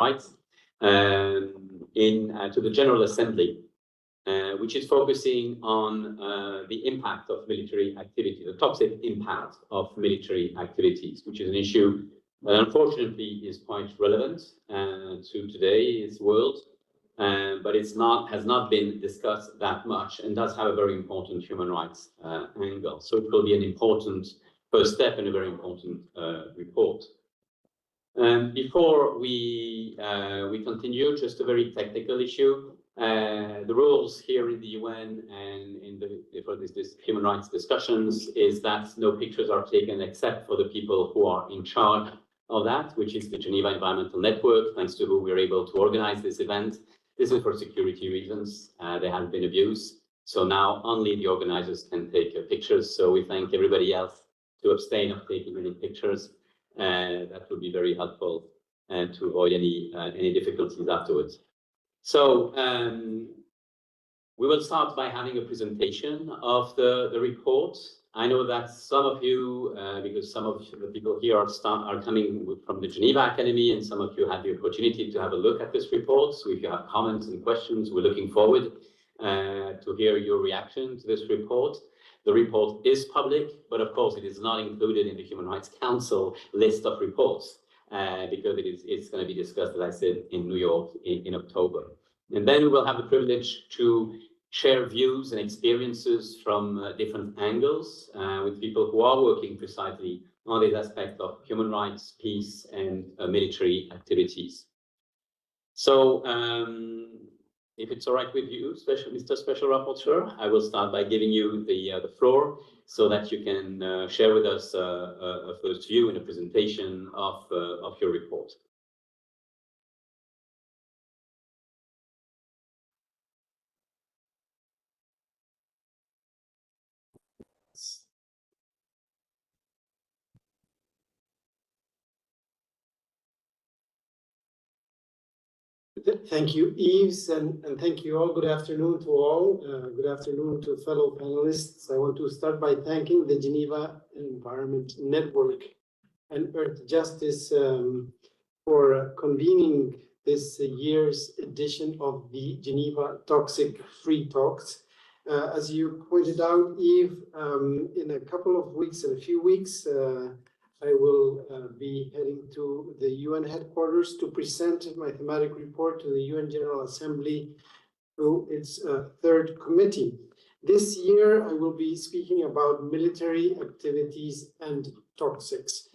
Rights to the General Assembly, which is focusing on the impact of military activity, the toxic impact of military activities, which is an issue that unfortunately is quite relevant to today's world, but has not been discussed that much and does have a very important human rights angle. So it will be an important first step and a very important report. Before we continue, just a very technical issue. The rules here in the UN and for this human rights discussions is that no pictures are taken except for the people who are in charge of that, which is the Geneva Environmental Network, thanks to whom we're able to organize this event. This is for security reasons. There has been abuse. So now only the organizers can take pictures. So we thank everybody else to abstain of taking any pictures. That would be very helpful and to avoid any difficulties afterwards. So we will start by having a presentation of the report. I know that some of you, because some of the people here are coming from the Geneva Academy, and some of you had the opportunity to have a look at this report. So if you have comments and questions, we're looking forward to hear your reaction to this report. The report is public, but of course it is not included in the Human Rights Council list of reports because it's going to be discussed, as I said, in New York in October. And then we will have the privilege to share views and experiences from different angles with people who are working precisely on this aspect of human rights, peace, and military activities. So if it's all right with you, Mr. Special Rapporteur, I will start by giving you the floor so that you can share with us a first view and a presentation of your report. Thank you, Yves, and thank you all. Good afternoon to all. Good afternoon to fellow panelists. I want to start by thanking the Geneva Environment Network and Earth Justice for convening this year's edition of the Geneva Toxic Free Talks. As you pointed out, Yves, in a couple of weeks, in a few weeks, I will be heading to the UN headquarters to present my thematic report to the UN General Assembly through its third committee. This year, I will be speaking about military activities and toxics.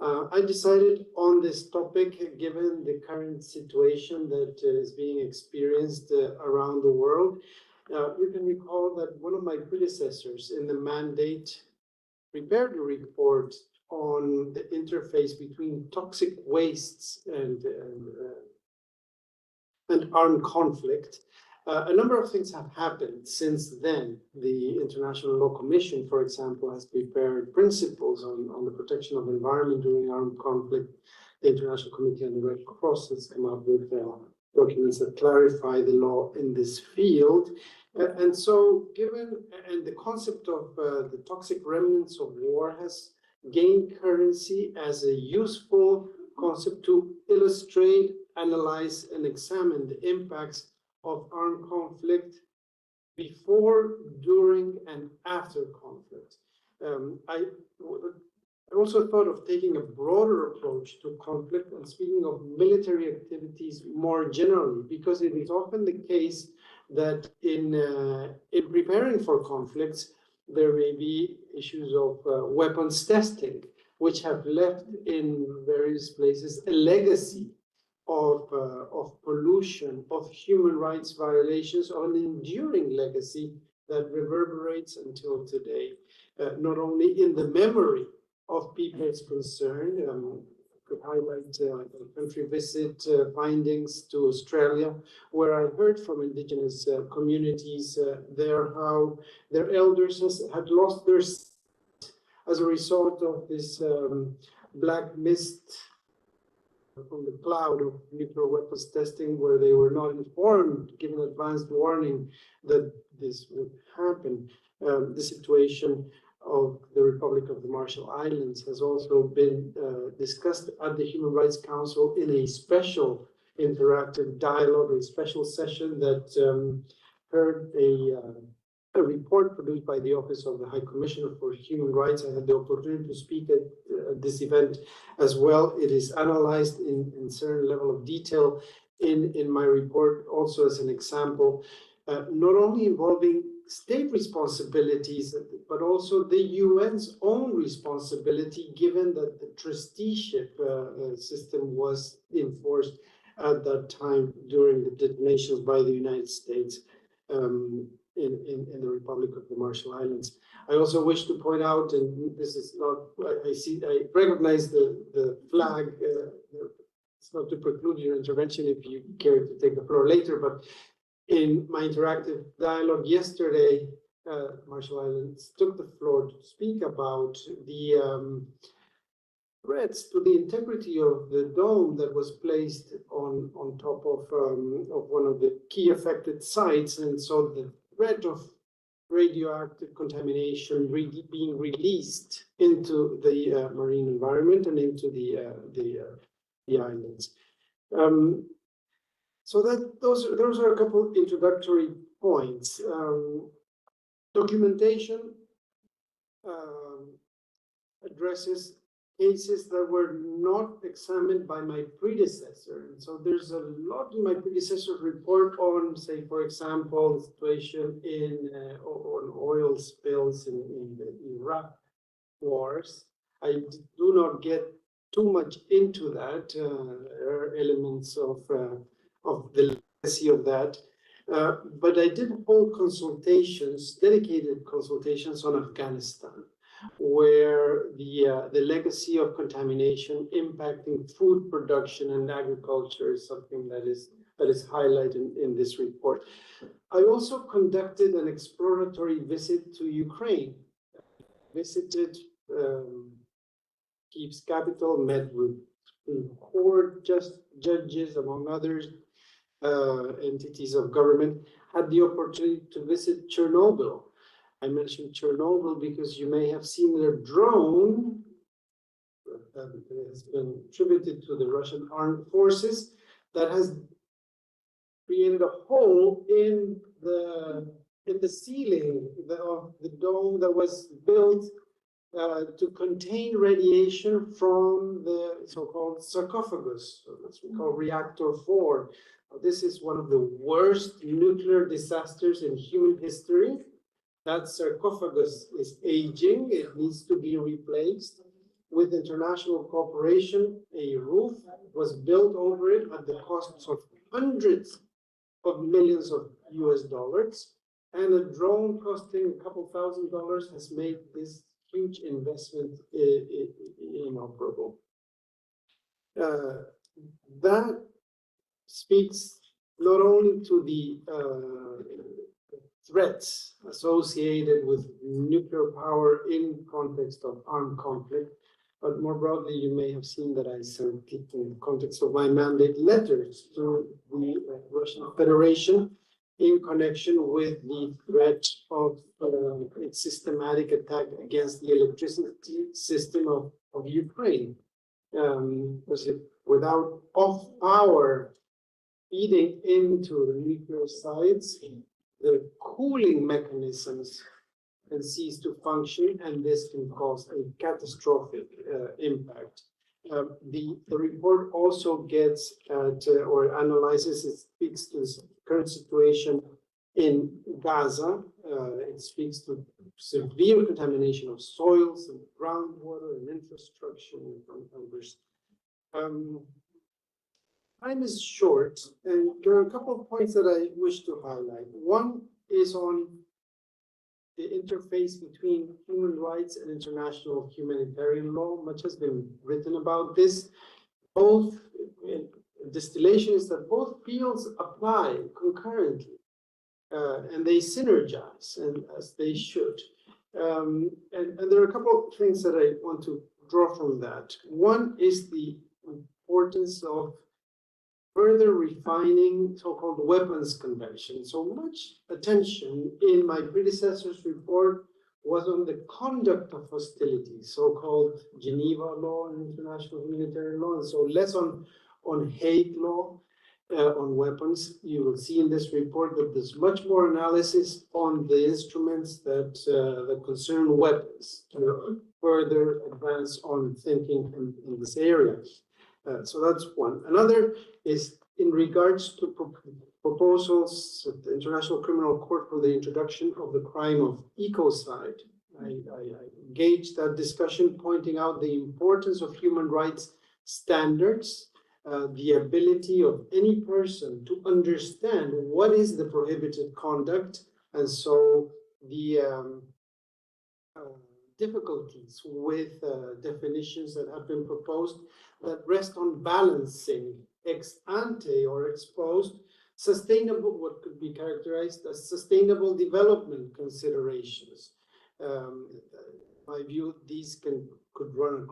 I decided on this topic given the current situation that is being experienced around the world. You can recall that one of my predecessors in the mandate prepared a report on the interface between toxic wastes and armed conflict. A number of things have happened since then. The International Law Commission, for example, has prepared principles on the protection of the environment during armed conflict. The International Committee on the Red Cross has come up with documents that clarify the law in this field. And so the concept of the toxic remnants of war has gained currency as a useful concept to illustrate, analyze, and examine the impacts of armed conflict before, during, and after conflict. I also thought of taking a broader approach to conflict and speaking of military activities more generally, because it is often the case that in preparing for conflicts, there may be issues of weapons testing, which have left in various places a legacy of pollution, of human rights violations, of an enduring legacy that reverberates until today, not only in the memory of peoples concerned. Could highlight a country visit findings to Australia, where I heard from indigenous communities there how their elders had lost their sight as a result of this black mist from the cloud of nuclear weapons testing, where they were not informed, given advanced warning that this would happen. The situation of the Republic of the Marshall Islands has also been discussed at the Human Rights Council in a special interactive dialogue, a special session that heard a report produced by the Office of the High Commissioner for Human Rights. I had the opportunity to speak at this event as well. It is analyzed in certain level of detail in my report, also as an example, not only involving state responsibilities, but also the UN's own responsibility, given that the trusteeship system was enforced at that time during the detonations by the United States in the Republic of the Marshall Islands. I also wish to point out, and this is not, I recognize the flag. It's not to preclude your intervention if you care to take the floor later, but in my interactive dialogue yesterday, Marshall Islands took the floor to speak about the threats to the integrity of the dome that was placed on top of one of the key affected sites, and so the threat of radioactive contamination being released into the marine environment and into the islands. So that those are a couple of introductory points. Documentation addresses cases that were not examined by my predecessor. And so there's a lot in my predecessor's report on, say, for example, the situation on oil spills in the Iraq wars. I do not get too much into that. There are elements of the legacy of that. But I did hold consultations, dedicated consultations on Afghanistan, where the legacy of contamination impacting food production and agriculture is something that is highlighted in this report. I also conducted an exploratory visit to Ukraine. Visited Kiev's capital, met with court judges, among others, entities of government, had the opportunity to visit Chernobyl. I mentioned Chernobyl because you may have seen their drone that has been attributed to the Russian armed forces that has created a hole in the ceiling of the dome that was built to contain radiation from the so-called sarcophagus, so that's what we call reactor 4. This is one of the worst nuclear disasters in human history. That sarcophagus is aging. It needs to be replaced. With international cooperation, a roof was built over it at the cost of hundreds of millions of US dollars. And a drone costing a couple $1,000 has made this huge investment inoperable. That speaks not only to the threats associated with nuclear power in context of armed conflict, but more broadly, you may have seen that I sent it in the context of my mandate letters to the Russian Federation in connection with the threat of its systematic attack against the electricity system of Ukraine. Because without power feeding into the nuclear sites, the cooling mechanisms can cease to function, and this can cause a catastrophic impact. The report also gets at or analyzes, it speaks to the current situation in Gaza. It speaks to severe contamination of soils and groundwater and infrastructure and others. Time is short, and there are a couple of points that I wish to highlight. One is on the interface between human rights and international humanitarian law. Much has been written about this. Both distillation is that both fields apply concurrently, and they synergize, and as they should. And there are a couple of things that I want to draw from that. One is the importance of further refining so-called weapons convention. So much attention in my predecessor's report was on the conduct of hostilities, so-called Geneva law and international humanitarian law, and so less on hate law. on weapons. You will see in this report that there's much more analysis on the instruments that concern weapons to further advance on thinking in this area. So that's one. Another is in regards to proposals at the International Criminal Court for the introduction of the crime of ecocide. I engaged that discussion, pointing out the importance of human rights standards, the ability of any person to understand what is the prohibited conduct, and so the difficulties with definitions that have been proposed that rest on balancing ex ante or ex post sustainable, what could be characterized as sustainable development considerations. In my view, these could run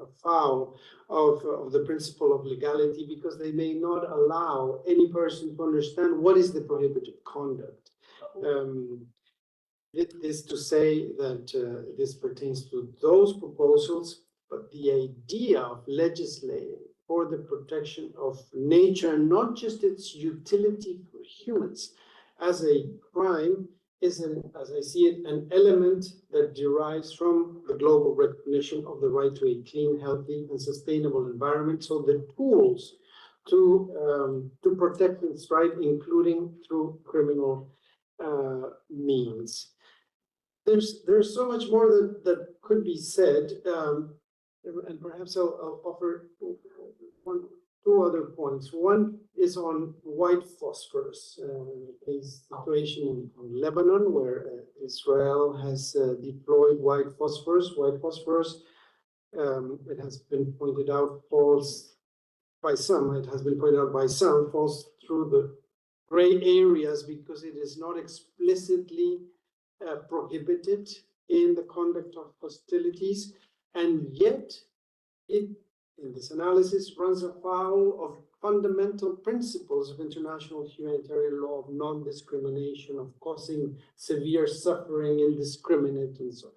afoul of the principle of legality, because they may not allow any person to understand what is the prohibited conduct. It is to say that this pertains to those proposals, but the idea of legislating for the protection of nature, not just its utility for humans as a crime, is, as I see it, an element that derives from the global recognition of the right to a clean, healthy, and sustainable environment. So the tools to protect its right, including through criminal means. There's so much more that could be said, and perhaps I'll offer two other points. One is on white phosphorus, a situation in Lebanon where Israel has deployed white phosphorus. White phosphorus, it has been pointed out, falls by some. It has been pointed out by some, falls through the gray areas because it is not explicitly prohibited in the conduct of hostilities, and yet it, in this analysis, runs afoul of fundamental principles of international humanitarian law of non-discrimination, of causing severe suffering, indiscriminate, and so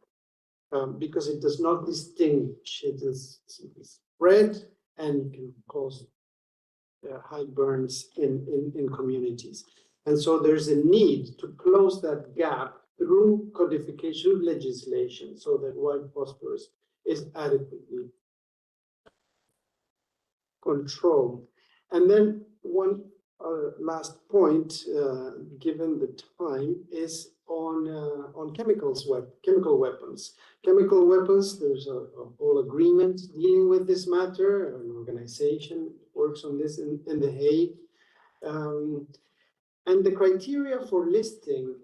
on, because it does not distinguish. It is spread and can cause high burns in communities. And so there's a need to close that gap through codification of legislation so that white phosphorus is adequately controlled. And then one last point, given the time, is on chemical weapons. Chemical weapons, there's a whole agreement dealing with this matter. An organization works on this in The Hague. And the criteria for listing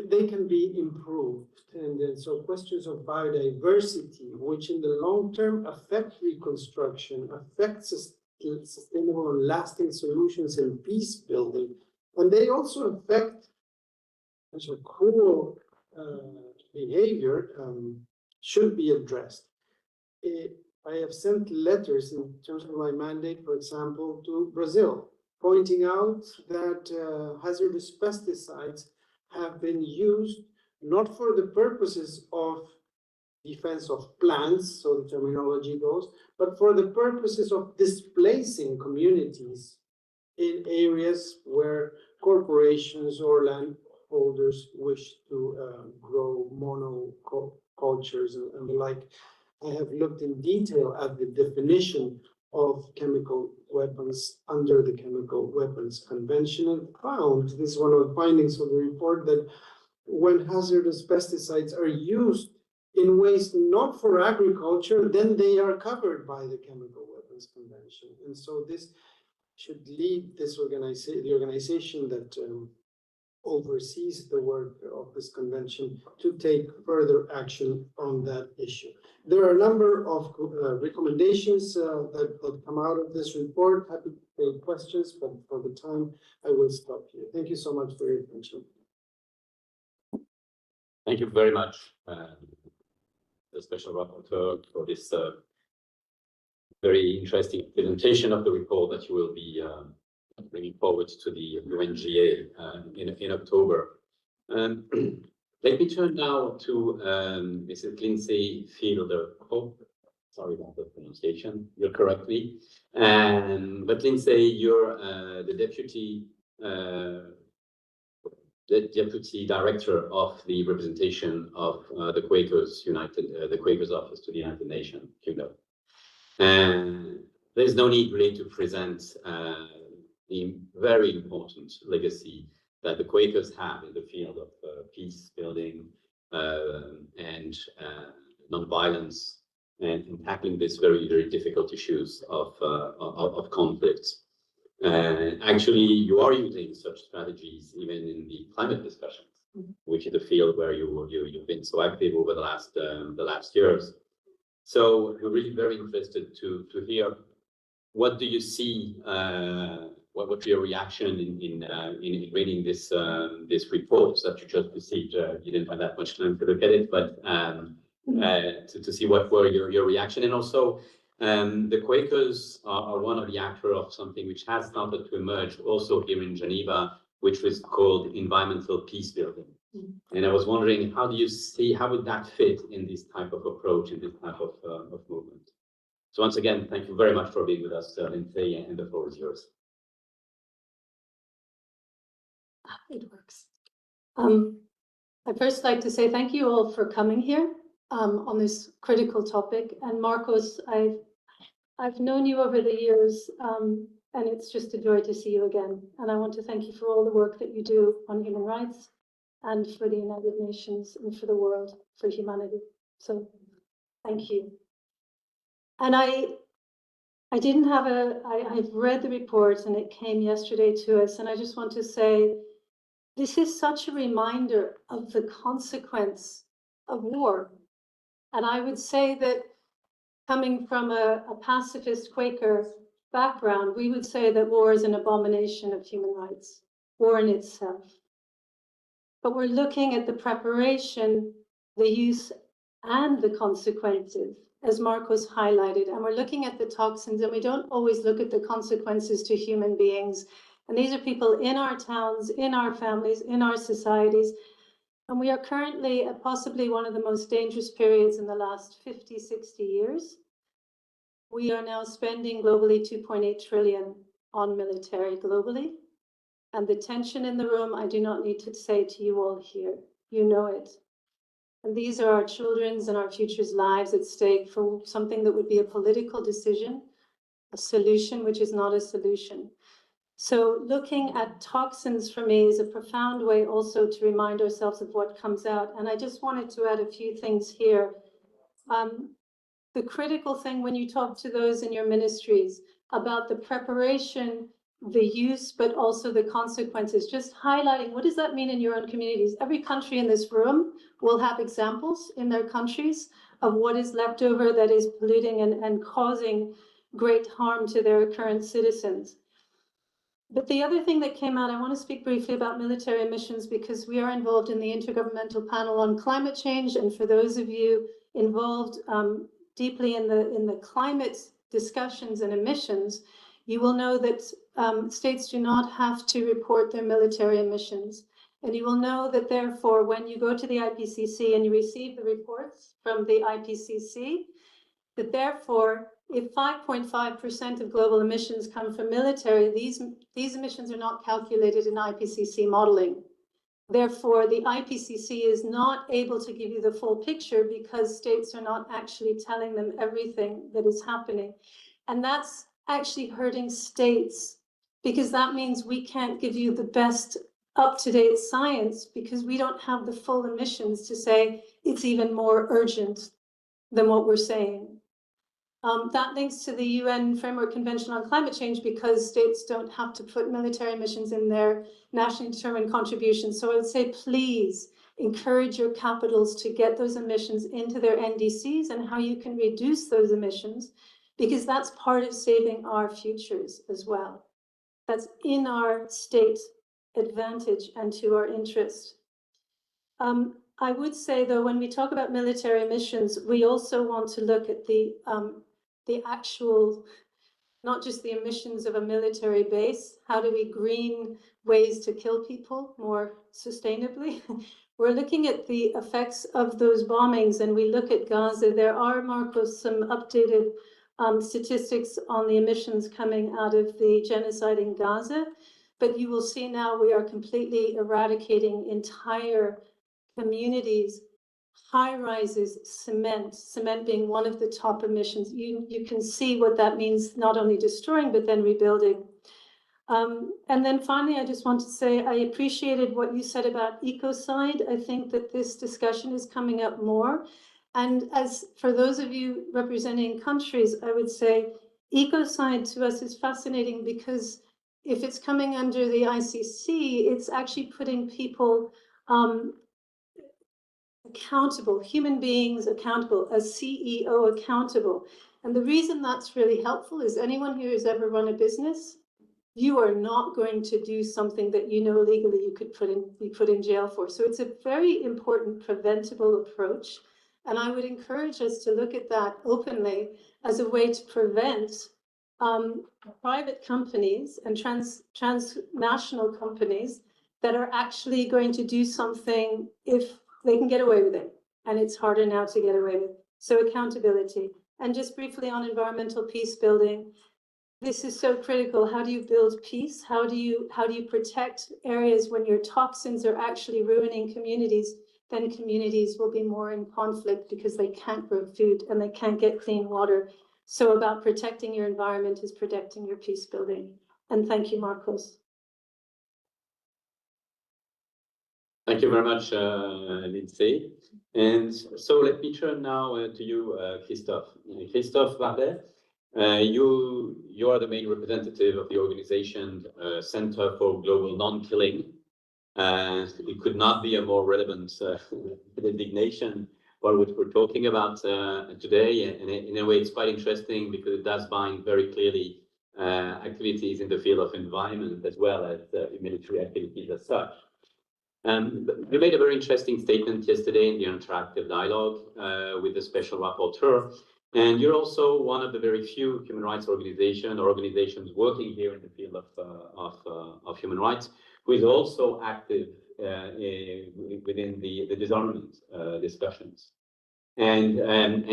they can be improved. And so questions of biodiversity, which in the long term affect reconstruction, affect sustainable and lasting solutions and peace building. And they also affect cruel behavior, should be addressed. I have sent letters in terms of my mandate, for example, to Brazil, pointing out that hazardous pesticides have been used not for the purposes of defense of plants, so the terminology goes, but for the purposes of displacing communities in areas where corporations or landholders wish to grow monocultures and the like. I have looked in detail at the definition of chemical weapons under the Chemical Weapons Convention and found, this is one of the findings of the report, that when hazardous pesticides are used in ways not for agriculture, then they are covered by the Chemical Weapons Convention. And so this should lead this the organization that oversees the work of this convention to take further action on that issue. There are a number of recommendations that come out of this report. Happy to take questions, but for the time, I will stop here. Thank you so much for your attention. Thank you very much, the Special Rapporteur, for this very interesting presentation of the report that you will be bringing forward to the UNGA in October. Let me turn now to Mrs. Lindsay Fielder-Cobb, Sorry about the pronunciation. You're correctly. But Lindsay, you're the deputy director of the representation of the Quakers the Quakers Office to the United Nations, you know. And there's no need really to present the very important legacy that the Quakers have in the field of peace building and non-violence and in tackling these very, very difficult issues of conflict. Actually, you are using such strategies even in the climate discussions, which is a field where you've been so active over the last years. So we're really very interested to hear what do you see, what's your reaction in reading this report that you just received? You didn't have that much time to look at it, but to see what were your reaction, and also the Quakers are one of the actors of something which has started to emerge also here in Geneva, which was called environmental peace building. And I was wondering, how do you see, how would that fit in this type of approach, in this type of movement? So once again, thank you very much for being with us, Lindsay, and the floor is yours. It works. I'd first like to say thank you all for coming here on this critical topic. And Marcos, I've known you over the years, and it's just a joy to see you again. And I want to thank you for all the work that you do on human rights and for the United Nations and for the world, for humanity. So thank you. And I've read the report and it came yesterday to us. And I just want to say, this is such a reminder of the consequence of war. And I would say that coming from a pacifist Quaker background, we would say that war is an abomination of human rights, war in itself. But we're looking at the preparation, the use, and the consequences, as Marcos highlighted. And we're looking at the toxins, and we don't always look at the consequences to human beings. And these are people in our towns, in our families, in our societies. And we are currently at possibly one of the most dangerous periods in the last 50, 60 years. We are now spending globally 2.8 trillion on military globally. And the tension in the room, I do not need to say to you all here, you know it. And these are our children's and our future's lives at stake for something that would be a political decision, a solution which is not a solution. So looking at toxins for me is a profound way also to remind ourselves of what comes out. And I just wanted to add a few things here. The critical thing when you talk to those in your ministries about the preparation, the use, but also the consequences, just highlighting what does that mean in your own communities? Every country in this room will have examples in their countries of what is left over that is polluting and causing great harm to their current citizens. But the other thing that came out, I want to speak briefly about military missions because we are involved in the Intergovernmental Panel on Climate Change. And for those of you involved deeply in the climate discussions and emissions, you will know that states do not have to report their military emissions. And you will know that therefore, when you go to the IPCC and you receive the reports from the IPCC, that therefore, if 5.5% of global emissions come from military, these emissions are not calculated in IPCC modeling. Therefore, the IPCC is not able to give you the full picture because states are not actually telling them everything that is happening. And that's actually hurting states because that means we can't give you the best up-to-date science because we don't have the full emissions to say it's even more urgent than what we're saying. That links to the UN Framework Convention on Climate Change because states don't have to put military emissions in their nationally determined contributions. So I would say, please encourage your capitals to get those emissions into their NDCs and how you can reduce those emissions, because that's part of saving our futures as well. That's in our state advantage and to our interest. I would say, though, when we talk about military emissions, we also want to look at the actual, not just the emissions of a military base, how do we green ways to kill people more sustainably, we're looking at the effects of those bombings and we look at Gaza, there are, Marcos, some updated statistics on the emissions coming out of the genocide in Gaza. But you will see now we are completely eradicating entire communities, high rises, cement being one of the top emissions. You can see what that means, not only destroying, but then rebuilding. And then finally, I just want to say, I appreciated what you said about ecocide. I think that this discussion is coming up more. And as for those of you representing countries, I would say ecocide to us is fascinating because if it's coming under the ICC, it's actually putting people accountable, human beings accountable, a CEO accountable. And the reason that's really helpful is anyone here who's ever run a business, you are not going to do something that you know legally you could be put in jail for. So it's a very important preventable approach. And I would encourage us to look at that openly as a way to prevent private companies and transnational companies that are actually going to do something if they can get away with it. And it's harder now to get away with. So accountability. And just briefly on environmental peace building, this is so critical. How do you build peace? How do you protect areas when your toxins are actually ruining communities? Then communities will be more in conflict because they can't grow food and they can't get clean water. So about protecting your environment is protecting your peace building. And thank you, Marcos. Thank you very much, Lindsay. And so let me turn now to you, Christophe. Christophe Vardet, you are the main representative of the organization Center for Global Non-Killing. It could not be a more relevant designation for which we're talking about today. And in a way, it's quite interesting because it does bind very clearly activities in the field of environment as well as military activities as such. You made a very interesting statement yesterday in the interactive dialogue with the Special Rapporteur. And you're also one of the very few human rights organizations working here in the field of human rights, who is also active within the disarmament discussions. And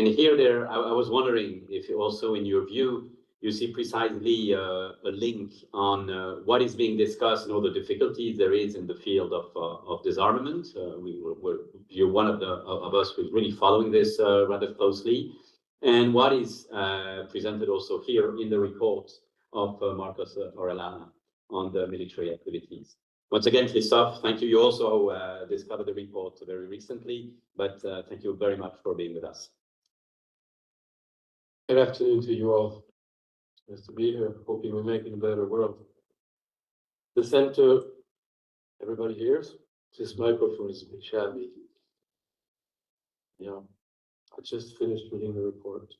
here, I was wondering if also in your view, you see precisely a link on what is being discussed and all the difficulties there is in the field of disarmament. You're one of us who's really following this rather closely. And what is presented also here in the report of Marcos Orellana on the military activities. Once again, Christophe, thank you. You also discovered the report very recently, but thank you very much for being with us. Good afternoon to you all. Nice to be here. Hoping we're making a better world. The center, everybody hears? This microphone is a bit shabby. Yeah, I just finished reading the report.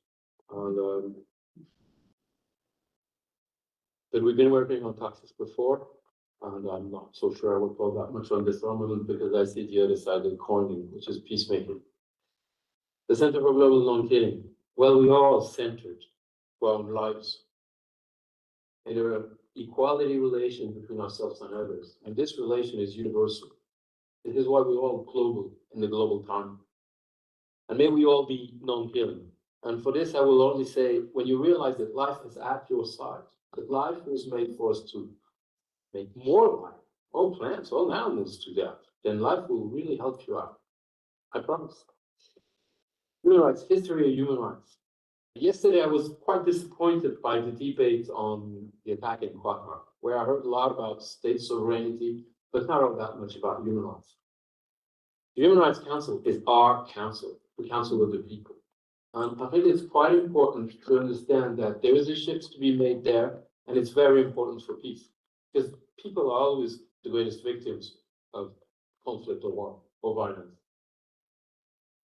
And that we've been working on taxes before, and I'm not so sure I will talk that much on disarmament because I see the other side of the coin, which is peacemaking. The Center for Global Non-Killing. Well, we are all centered for our own lives in an equality relation between ourselves and others. And this relation is universal. It is why we're all global in the global time. And may we all be non-killing. And for this, I will only say, when you realize that life is at your side, that life was made for us to make more life, all plants, all animals do that, then life will really help you out. I promise. Human rights, history of human rights. Yesterday, I was quite disappointed by the debate on the attack in Qatar, where I heard a lot about state sovereignty, but not all that much about human rights. The Human Rights Council is our council, the council of the people. And I think it's quite important to understand that there is a shift to be made there, and it's very important for peace, because people are always the greatest victims of conflict or war or violence.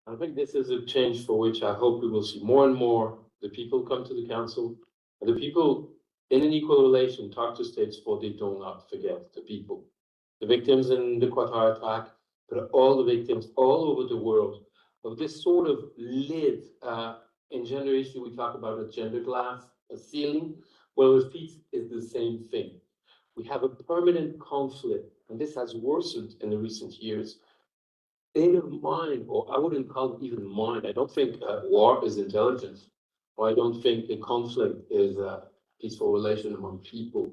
I think this is a change for which I hope we will see more and more the people come to the council, and the people in an equal relation talk to states for they do not forget the people. The victims in the Qatar attack, but all the victims all over the world of this sort of lid. In gender issue, we talk about a gender glass, a ceiling. Well, with peace is the same thing. We have a permanent conflict, and this has worsened in the recent years state of mind, or I wouldn't call it even mind. I don't think war is intelligence, or I don't think a conflict is a peaceful relation among people.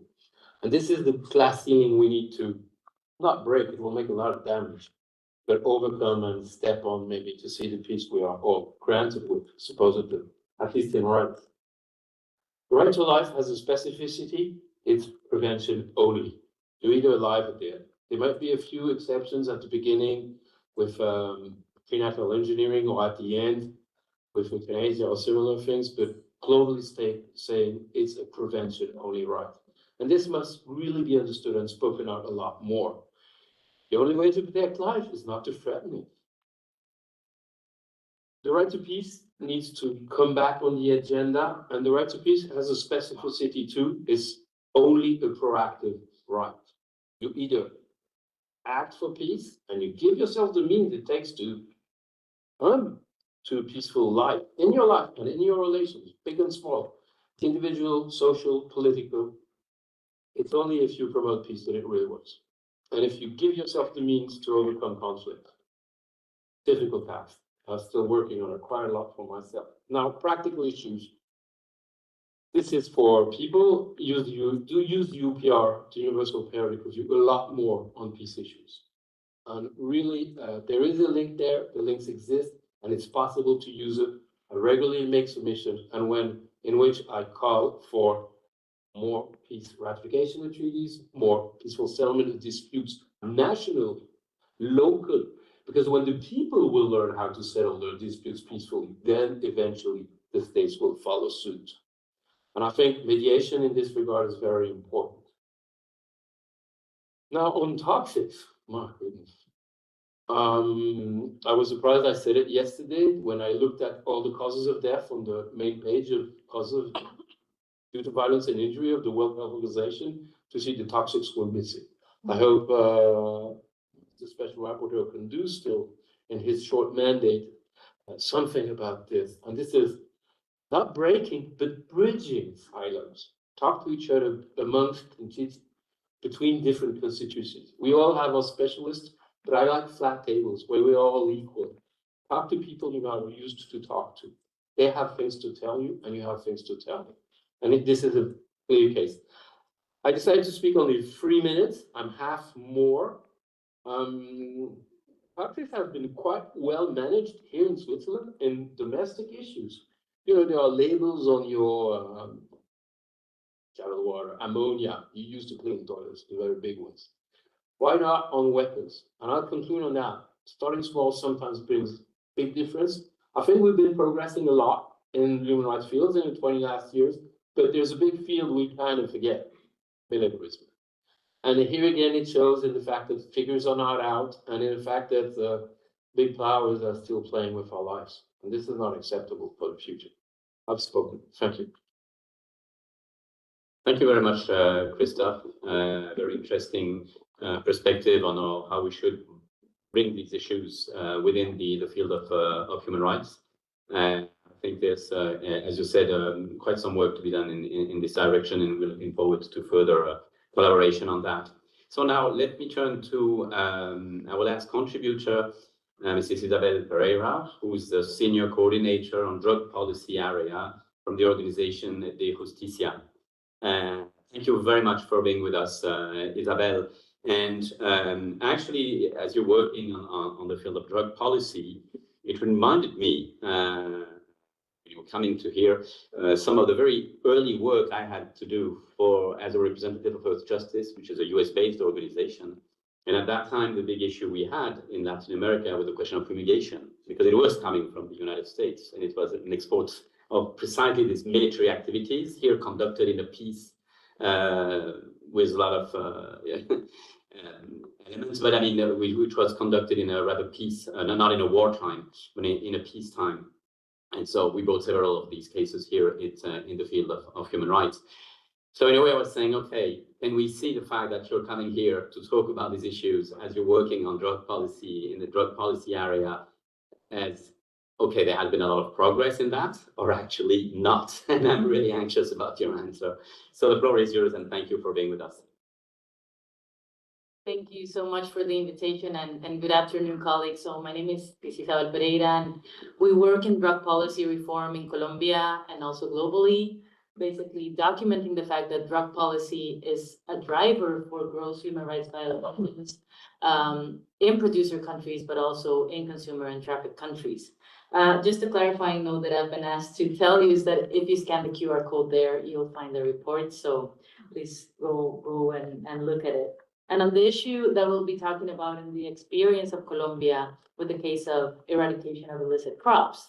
And this is the glass ceiling we need to not break, it will make a lot of damage, but overcome and step on maybe to see the peace we are all granted with, supposedly, at least in right. The right to life has a specificity, it's prevention only. You're either alive or dead. There might be a few exceptions at the beginning with prenatal engineering or at the end with euthanasia or similar things, but globally saying it's a prevention only right. And this must really be understood and spoken out a lot more. The only way to protect life is not to threaten it. The right to peace needs to come back on the agenda, and the right to peace has a specificity too. It's only a proactive right. You either act for peace and you give yourself the means it takes to a peaceful life in your life and in your relations, big and small, individual, social, political. It's only if you promote peace that it really works. And if you give yourself the means to overcome conflict. Difficult task. I'm still working on it quite a lot for myself. Now, practical issues. This is for people do use UPR, the Universal Periodic Review, a lot more on peace issues. And really, there is a link there. The links exist, and it's possible to use it. I regularly make submissions, and in which I call for more peace ratification of treaties, more peaceful settlement of disputes, national, local. Because when the people will learn how to settle their disputes peacefully, then eventually the states will follow suit. And I think mediation in this regard is very important. Now on toxics, my goodness. I was surprised I said it yesterday when I looked at all the causes of death on the main page of causes due to violence and injury of the World Health Organization to see the toxics were missing. I hope the Special Rapporteur can do still in his short mandate something about this. And this is not breaking, but bridging silos. Talk to each other amongst and between different constituencies. We all have our specialists, but I like flat tables where we're all equal. Talk to people you are used to talk to. They have things to tell you, and you have things to tell them. And this is a clear case. I decided to speak only 3 minutes. I'm half more. Countries have been quite well managed here in Switzerland in domestic issues. You know, there are labels on your shower water, ammonia, you use to clean toilets, the very big ones. Why not on weapons? And I'll conclude on that. Starting small sometimes brings big difference. I think we've been progressing a lot in human rights fields in the 20 last years, but there's a big field we kind of forget, militarism. And here again, it shows in the fact that figures are not out, and in the fact that big powers are still playing with our lives. And this is not acceptable for the future. I've spoken. Thank you. Thank you very much, Christophe. Very interesting perspective on how we should bring these issues within the field of human rights. I think there's, as you said, quite some work to be done in this direction, and we're looking forward to further collaboration on that. So now let me turn to our last contributor, Mrs. Isabel Pereira, who is the Senior Coordinator on Drug Policy Area from the organization de Justicia. Thank you very much for being with us, Isabel. And actually, as you're working on the field of drug policy, it reminded me, coming to here, some of the very early work I had to do as a representative of Earth Justice, which is a US-based organization. And at that time, the big issue we had in Latin America was the question of fumigation, because it was coming from the United States, and it was an export of precisely these military activities here conducted in a peace with a lot of elements, but I mean, which was conducted in a rather peace, not in a wartime, but in a peacetime. And so we brought several of these cases here in the field of human rights. So in a way, I was saying, okay, can we see the fact that you're coming here to talk about these issues as you're working on drug policy in the drug policy area as, okay, there has been a lot of progress in that, or actually not? And I'm really anxious about your answer. So the floor is yours, and thank you for being with us. Thank you so much for the invitation and good afternoon, colleagues. So my name is Isabel Pereira, and we work in drug policy reform in Colombia and also globally, basically documenting the fact that drug policy is a driver for gross human rights violations in producer countries, but also in consumer and traffic countries. Just a clarifying note that I've been asked to tell you is that if you scan the QR code there, you'll find the report. So please go and look at it. And on the issue that we'll be talking about in the experience of Colombia with the case of eradication of illicit crops.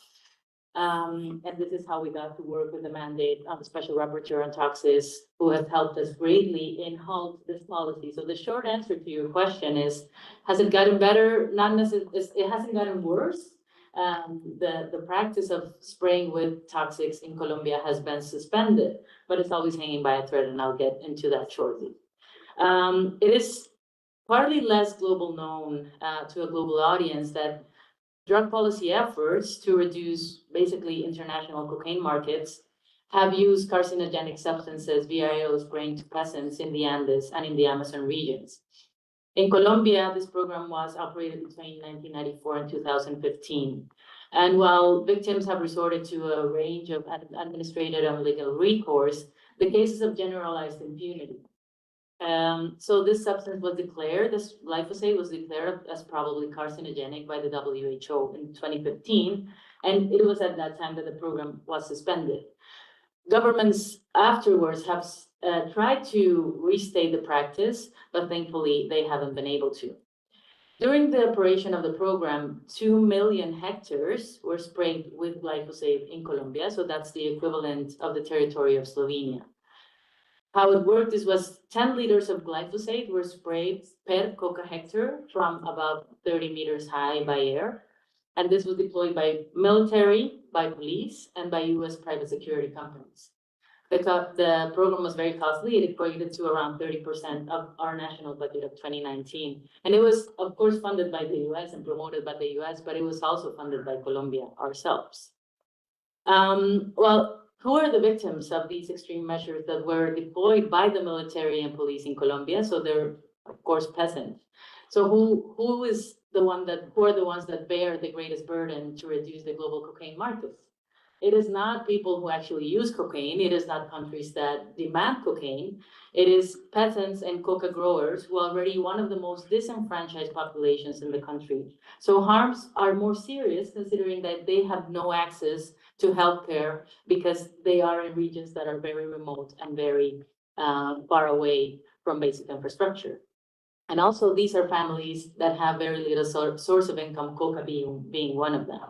And this is how we got to work with the mandate of the Special Rapporteur on Toxins, who has helped us greatly in halt this policy. So the short answer to your question is, has it gotten better? Not necessarily, it hasn't gotten worse. The practice of spraying with toxics in Colombia has been suspended, but it's always hanging by a thread, and I'll get into that shortly. It is partly less global known to a global audience that drug policy efforts to reduce basically international cocaine markets have used carcinogenic substances via aerial spraying to peasants in the Andes and in the Amazon regions. In Colombia, this program was operated between 1994 and 2015. And while victims have resorted to a range of administrative and legal recourse, the cases of generalized impunity. So this substance was declared, this glyphosate was declared as probably carcinogenic by the WHO in 2015, and it was at that time that the program was suspended. Governments afterwards have tried to restate the practice, but thankfully they haven't been able to. During the operation of the program, 2 million hectares were sprayed with glyphosate in Colombia, so that's the equivalent of the territory of Slovenia. How it worked is was 10 liters of glyphosate were sprayed per coca hectare from about 30 meters high by air. And this was deployed by military, by police, and by US private security companies. The program was very costly. It equated to around 30% of our national budget of 2019. And it was, of course, funded by the US and promoted by the US, but it was also funded by Colombia ourselves. Well, who are the victims of these extreme measures that were deployed by the military and police in Colombia? So they're, of course, peasants. So who are the ones that bear the greatest burden to reduce the global cocaine markets? It is not people who actually use cocaine. It is not countries that demand cocaine. It is peasants and coca growers who are already one of the most disenfranchised populations in the country. So harms are more serious considering that they have no access to healthcare because they are in regions that are very remote and very far away from basic infrastructure. And also these are families that have very little source of income, coca being one of them.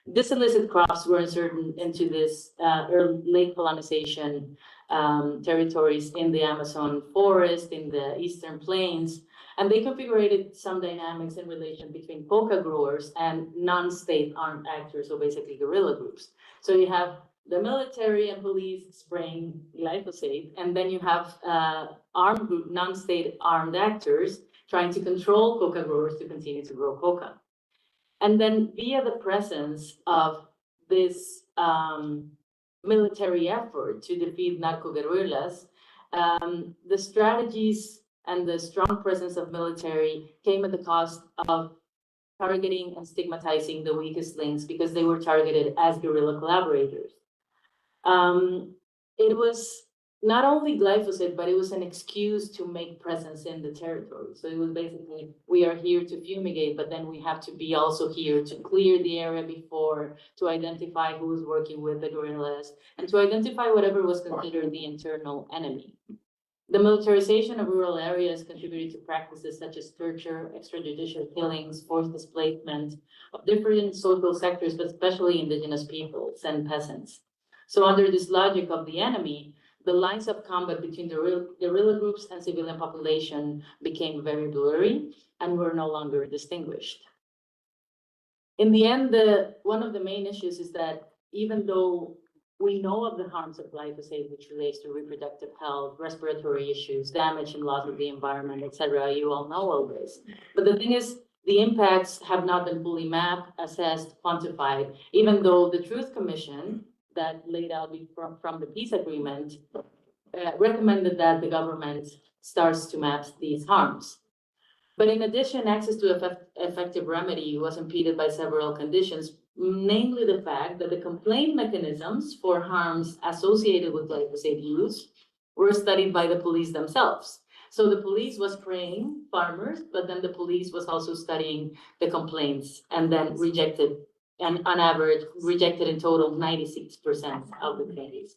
This illicit crops were inserted into this late colonization territories in the Amazon forest, in the eastern plains, and they configured some dynamics in relation between coca growers and non-state armed actors, so basically guerrilla groups. So you have the military and police spraying glyphosate, and then you have armed group, non-state armed actors trying to control coca growers to continue to grow coca. And then via the presence of this military effort to defeat narco guerrillas, the strategies and the strong presence of military came at the cost of targeting and stigmatizing the weakest links because they were targeted as guerrilla collaborators. It was not only glyphosate, but it was an excuse to make presence in the territory. So it was basically, we are here to fumigate, but then we have to be also here to clear the area before, to identify who is working with the guerrillas, and to identify whatever was considered the internal enemy. The militarization of rural areas contributed to practices such as torture, extrajudicial killings, forced displacement of different social sectors, but especially indigenous peoples and peasants. So under this logic of the enemy, the lines of combat between the guerrilla groups and civilian population became very blurry and were no longer distinguished. In the end, one of the main issues is that even though we know of the harms of glyphosate, which relates to reproductive health, respiratory issues, damage and loss of the environment, etc., you all know all this. But the thing is, the impacts have not been fully mapped, assessed, quantified, even though the Truth Commission that laid out from the peace agreement recommended that the government starts to map these harms. But in addition, access to effective remedy was impeded by several conditions, namely the fact that the complaint mechanisms for harms associated with glyphosate use were studied by the police themselves. So the police was spraying farmers, but then the police was also studying the complaints and then rejected, and on average, rejected in total 96% of the claims.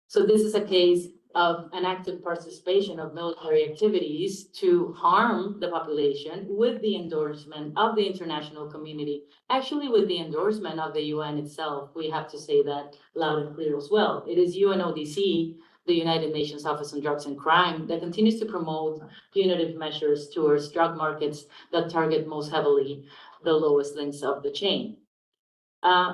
So this is a case of an active participation of military activities to harm the population with the endorsement of the international community. Actually, with the endorsement of the UN itself, we have to say that loud and clear as well. It is UNODC, the United Nations Office on Drugs and Crime, that continues to promote punitive measures towards drug markets that target most heavily the lowest links of the chain.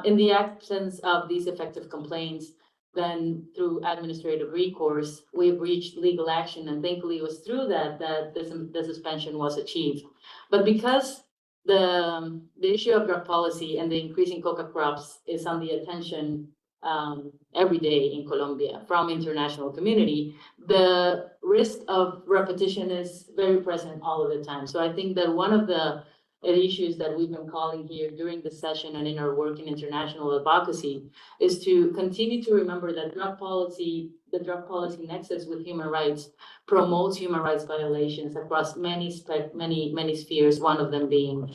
In the absence of these effective complaints, then through administrative recourse, we've reached legal action, and thankfully it was through that the suspension was achieved. But because the issue of drug policy and the increasing coca crops is on the attention every day in Colombia from international community, the risk of repetition is very present all of the time. So I think that one of the issues that we've been calling here during the session and in our work in international advocacy is to continue to remember that the drug policy nexus with human rights promotes human rights violations across many spheres, one of them being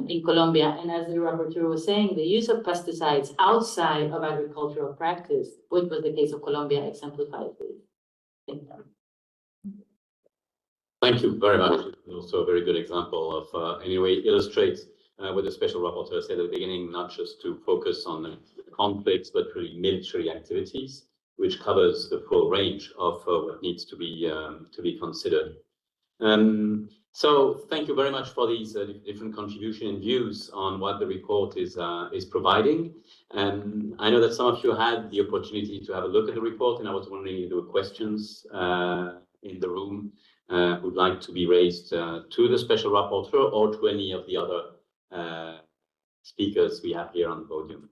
in Colombia. And as the rapporteur was saying, the use of pesticides outside of agricultural practice, which was the case of Colombia, exemplifies this. Thank you. Thank you very much. Also a very good example of, anyway, illustrates what the Special Rapporteur said at the beginning, not just to focus on the conflicts, but really military activities, which covers the full range of what needs to be considered. So thank you very much for these different contributions and views on what the report is providing. I know that some of you had the opportunity to have a look at the report, and I was wondering if there were questions in the room would like to be raised to the Special Rapporteur or to any of the other speakers we have here on the podium.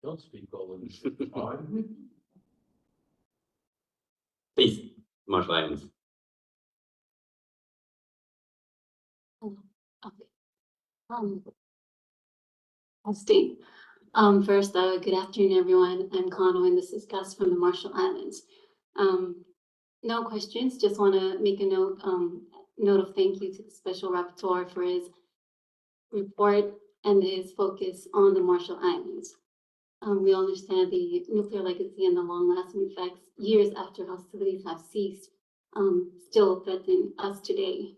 Don't speak all in time. Please, Marshall Islands. Okay. I'll state. First, good afternoon, everyone. I'm Kano, and this is Gus from the Marshall Islands. No questions. Just want to make a note of thank you to the Special Rapporteur for his report and his focus on the Marshall Islands. We all understand the nuclear legacy and the long-lasting effects years after hostilities have ceased still threaten us today.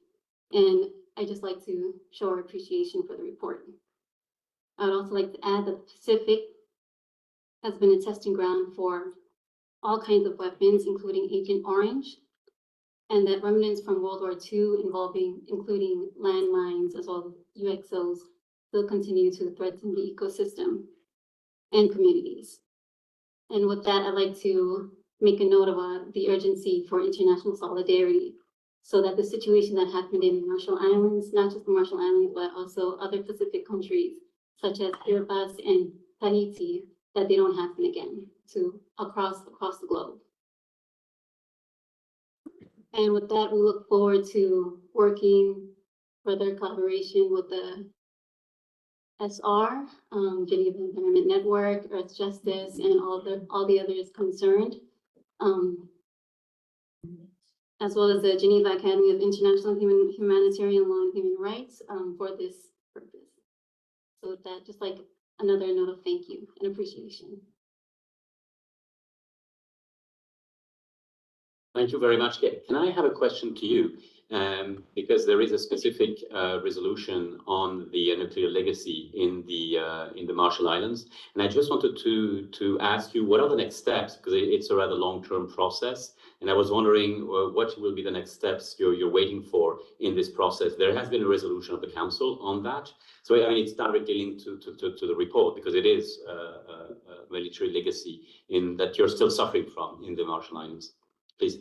And I just like to show our appreciation for the report. I would also like to add that the Pacific has been a testing ground for all kinds of weapons, including Agent Orange, and that remnants from World War II including landmines as well as UXOs still continue to threaten the ecosystem and communities. And with that, I'd like to make a note of the urgency for international solidarity so that the situation that happened in the Marshall Islands, not just the Marshall Islands, but also other Pacific countries, such as Kiribati and Tahiti, that they don't happen again across the globe. And with that, we look forward to working further collaboration with the SR, Geneva Environment Network, Earth Justice, and all the others concerned, as well as the Geneva Academy of International Humanitarian Law and Human Rights for this purpose. So with that, just like another note of thank you and appreciation. Thank you very much. Can I have a question to you? Because there is a specific resolution on the nuclear legacy in the Marshall Islands, and I just wanted to ask you what are the next steps, because it's a rather long-term process, and I was wondering what will be the next steps you're waiting for in this process. There has been a resolution of the Council on that, so I mean it's directly linked to the report, because it is a military legacy in that you're still suffering from in the Marshall Islands. Please.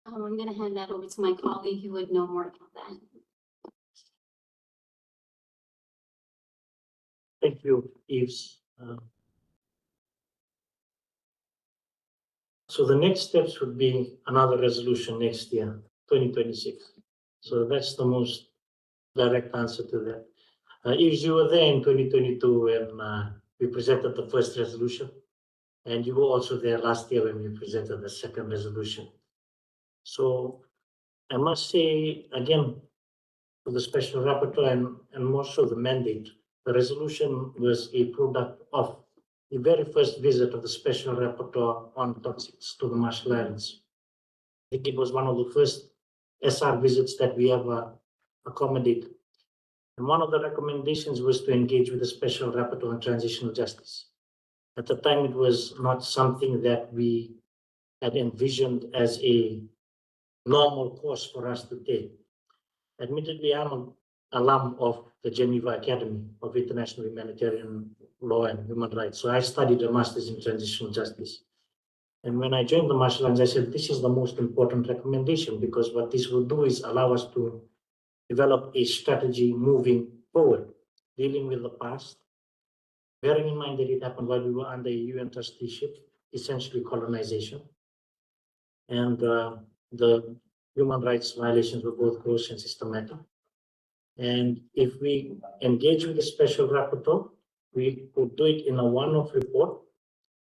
I'm going to hand that over to my colleague who would know more about that. Thank you, Yves. So the next steps would be another resolution next year, 2026. So that's the most direct answer to that. If you were there in 2022 when we presented the first resolution, and you were also there last year when we presented the second resolution. So I must say again, for the special rapporteur and more so the mandate, the resolution was a product of the very first visit of the special rapporteur on toxics to the Marshall Islands. I think it was one of the first SR visits that we ever accommodated. And one of the recommendations was to engage with the special rapporteur on transitional justice. At the time, it was not something that we had envisioned as a normal course for us to take. Admittedly, I'm an alum of the Geneva Academy of International Humanitarian Law and Human Rights. So I studied a master's in transitional justice. And when I joined the Marshall Islands, I said, this is the most important recommendation, because what this will do is allow us to develop a strategy moving forward, dealing with the past, bearing in mind that it happened while we were under UN trusteeship, essentially colonization. And the human rights violations were both gross and systematic. And if we engage with the special rapporteur, we could do it in a one-off report,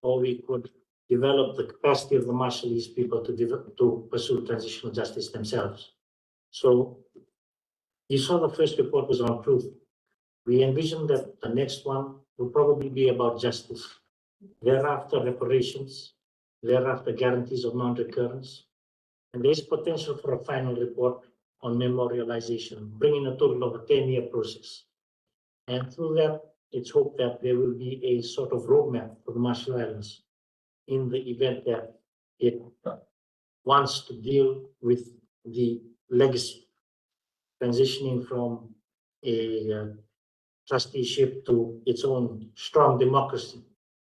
or we could develop the capacity of the Marshallese people to pursue transitional justice themselves. So you saw the first report was on truth. We envision that the next one will probably be about justice. Thereafter, reparations. Thereafter, guarantees of non-recurrence. And there is potential for a final report on memorialization, bringing a total of a 10-year process. And through that, it's hoped that there will be a sort of roadmap for the Marshall Islands in the event that it wants to deal with the legacy, transitioning from a trusteeship to its own strong democracy.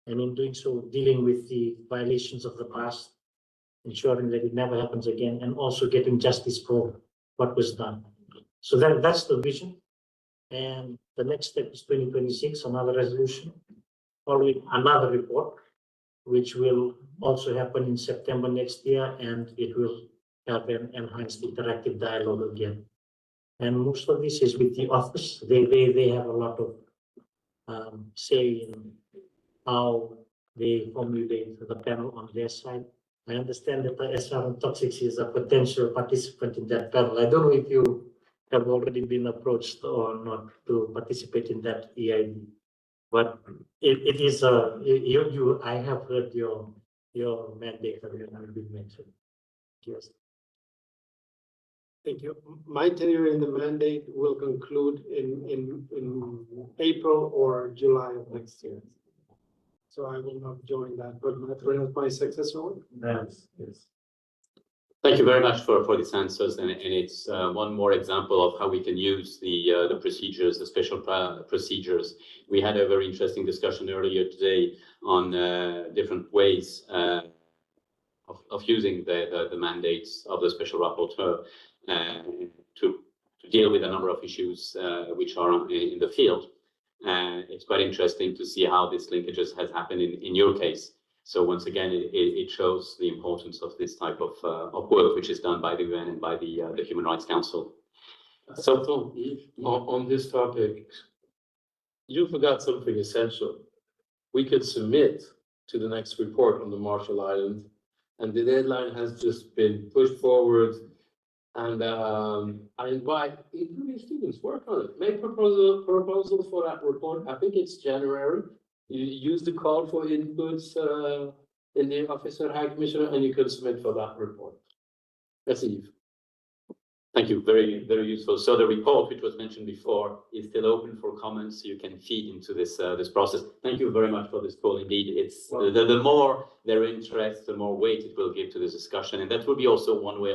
And in doing so, dealing with the violations of the past, ensuring that it never happens again, and also getting justice for what was done. So that's the vision. And the next step is 2026, another resolution, following another report, which will also happen in September next year, and it will have an enhanced interactive dialogue again. And most of this is with the office. They have a lot of say in how they formulate the panel on their side. I understand that the SR on toxics is a potential participant in that panel. I don't know if you have already been approached or not to participate in that EID, but it is I have heard your mandate that has been mentioned. Yes. Thank you. My tenure in the mandate will conclude in April or July of next year. So I will not join that, but my successor will. Yes. Thank you very much for these answers, and it's one more example of how we can use the procedures, the special procedures. We had a very interesting discussion earlier today on different ways of using the mandates of the special rapporteur to deal with a number of issues which are in the field. It's quite interesting to see how this linkages has happened in your case. So once again, it shows the importance of this type of work, which is done by the UN and by the Human Rights Council. So Tom, on this topic, you forgot something essential. We could submit to the next report on the Marshall Islands, and the deadline has just been pushed forward. And I invite including students, work on it. Make proposal for that report. I think it's January. You use the call for inputs in the Office of High Commissioner, and you can submit for that report. That's Eve. Thank you. Very, very useful. So the report, which was mentioned before, is still open for comments. So you can feed into this process. Thank you very much for this call. Indeed, it's the more their interest, the more weight it will give to this discussion, and that will be also one way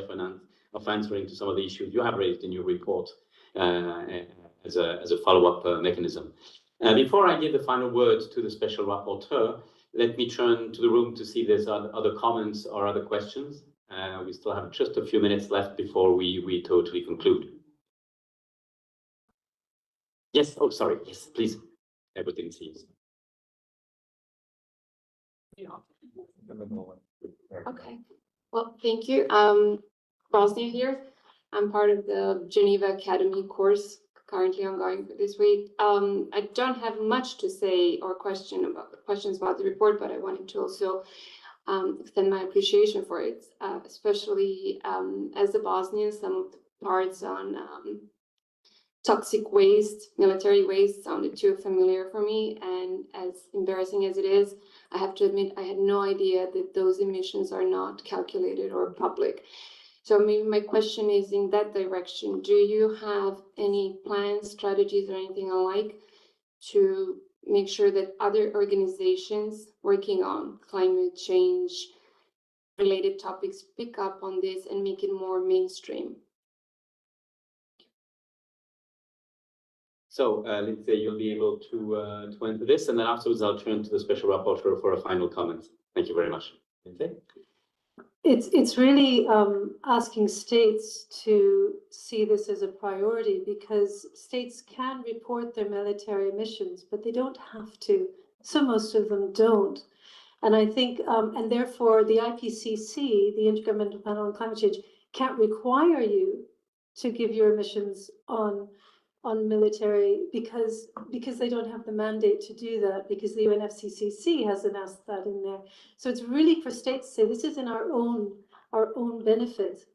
of answering to some of the issues you have raised in your report as a follow-up mechanism. Before I give the final word to the special rapporteur, let me turn to the room to see if there's other comments or other questions. We still have just a few minutes left before we totally conclude. Yes, oh, sorry, yes, please. Everything seems. Okay, well, thank you. Bosnia here. I'm part of the Geneva Academy course currently ongoing for this week. I don't have much to say or questions about the report, but I wanted to also extend my appreciation for it, especially as a Bosnian, some of the parts on toxic waste, military waste sounded too familiar for me. And as embarrassing as it is, I have to admit, I had no idea that those emissions are not calculated or public. So maybe my question is in that direction. Do you have any plans, strategies, or anything alike to make sure that other organizations working on climate change related topics pick up on this and make it more mainstream? So, Lindsay, you'll be able to enter this, and then afterwards I'll turn to the Special Rapporteur for a final comment. Thank you very much. Lindsay? It's really asking states to see this as a priority, because states can report their military emissions, but they don't have to. So most of them don't. And I think, and therefore the IPCC, the Intergovernmental Panel on Climate Change, can't require you to give your emissions on military because they don't have the mandate to do that, because the UNFCCC hasn't asked that in there. So it's really for states to say this is in our own benefit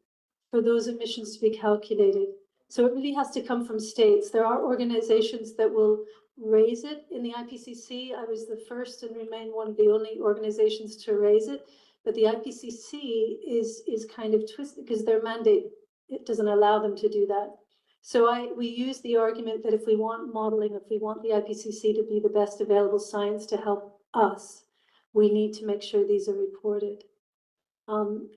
for those emissions to be calculated. So it really has to come from states. There are organizations that will raise it in the IPCC. I was the first and remain one of the only organizations to raise it, but the IPCC is kind of twisted because their mandate, it doesn't allow them to do that. So we use the argument that if we want modeling, if we want the IPCC to be the best available science to help us, we need to make sure these are reported. And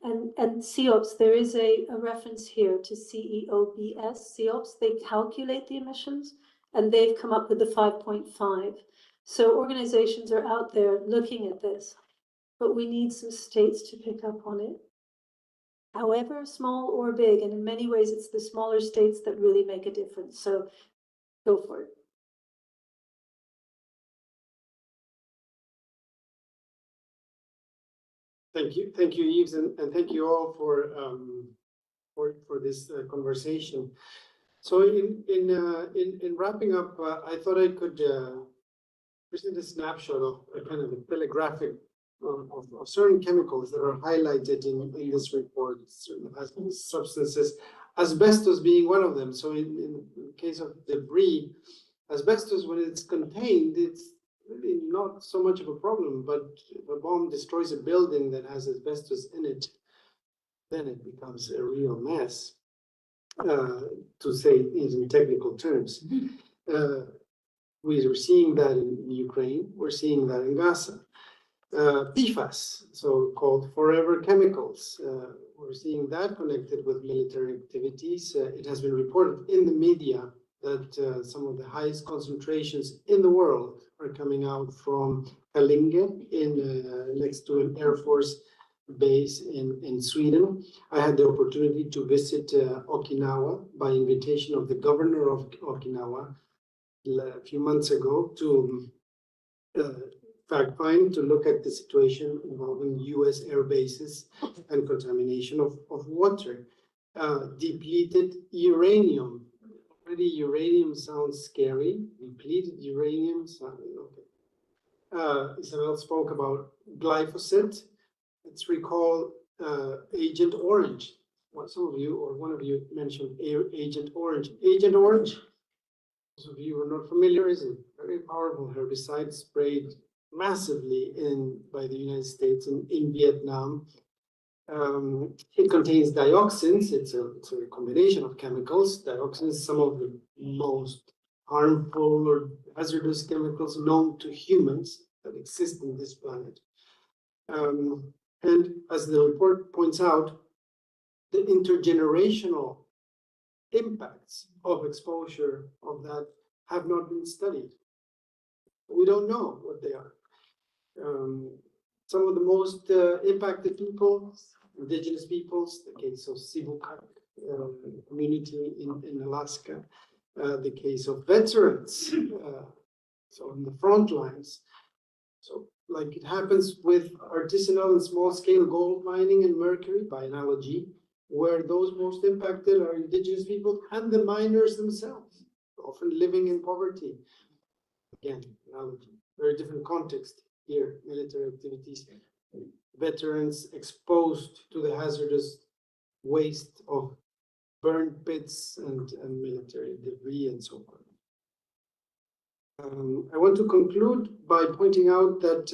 CEOPS, there is a reference here to CEOBS. CEOPS, they calculate the emissions, and they've come up with the 5.5. So organizations are out there looking at this, but we need some states to pick up on it, however small or big. And in many ways, it's the smaller states that really make a difference. So go for it. Thank you, Yves, and thank you all for this conversation. So in wrapping up, I thought I could present a snapshot of a kind of a telegraphic of certain chemicals that are highlighted in this report, certain substances, asbestos being one of them. So in the case of debris, asbestos, when it's contained, it's really not so much of a problem, but if a bomb destroys a building that has asbestos in it, then it becomes a real mess, to say in technical terms. We're seeing that in Ukraine, we're seeing that in Gaza. PFAS, so-called forever chemicals, we're seeing that connected with military activities. It has been reported in the media that some of the highest concentrations in the world are coming out from Kallinge next to an Air Force base in Sweden. I had the opportunity to visit Okinawa by invitation of the governor of Okinawa a few months ago to fact find, to look at the situation involving US air bases and contamination of water. Depleted uranium. Already uranium sounds scary. Depleted uranium sounds okay. Isabel spoke about glyphosate. Let's recall Agent Orange. Some of you or one of you mentioned Agent Orange. Agent Orange, those of you who are not familiar, is a very powerful herbicide sprayed massively by the United States in Vietnam. It contains dioxins. It's a combination of chemicals. Dioxins, some of the most harmful or hazardous chemicals known to humans that exist on this planet. And as the report points out, the intergenerational impacts of exposure of that have not been studied. We don't know what they are. Some of the most impacted people, indigenous peoples, the case of Sibukak community in Alaska, the case of veterans, so on the front lines. So like it happens with artisanal and small-scale gold mining and mercury, by analogy, where those most impacted are indigenous people and the miners themselves, often living in poverty. Again, analogy, very different context here, military activities, veterans exposed to the hazardous waste of burned pits and military debris and so on. I want to conclude by pointing out that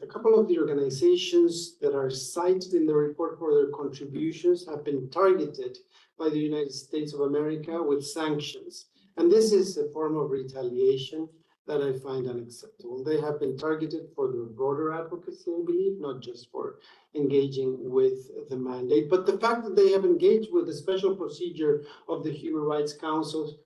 a couple of the organizations that are cited in the report for their contributions have been targeted by the United States of America with sanctions. And this is a form of retaliation that I find unacceptable. They have been targeted for their broader advocacy, I believe, not just for engaging with the mandate, but the fact that they have engaged with the special procedure of the Human Rights Council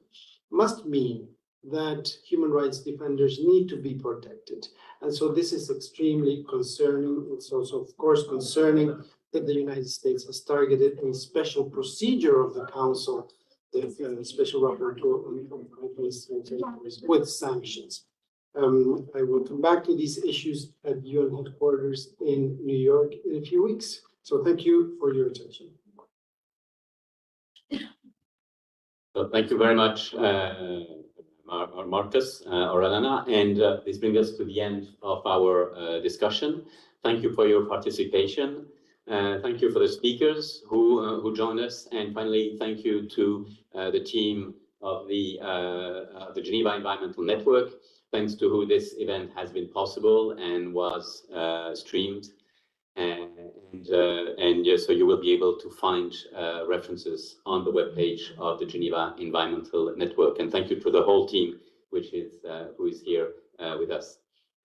must mean that human rights defenders need to be protected. And so this is extremely concerning. It's also, of course, concerning that the United States has targeted a special procedure of the Council, the Special Rapporteur with sanctions. I will come back to these issues at UN headquarters in New York in a few weeks. So thank you for your attention. So thank you very much, Marcus or Elena, and this brings us to the end of our discussion. Thank you for your participation. Thank you for the speakers who joined us, and finally, thank you to the team of the Geneva Environmental Network, thanks to who this event has been possible and was streamed. And yeah, so you will be able to find references on the webpage of the Geneva Environmental Network. And thank you to the whole team, which is who is here with us.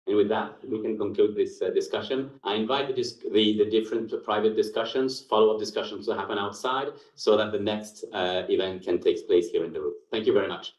And with that, we can conclude this discussion. I invite the different private discussions, follow-up discussions to happen outside, so that the next event can take place here in the room. Thank you very much.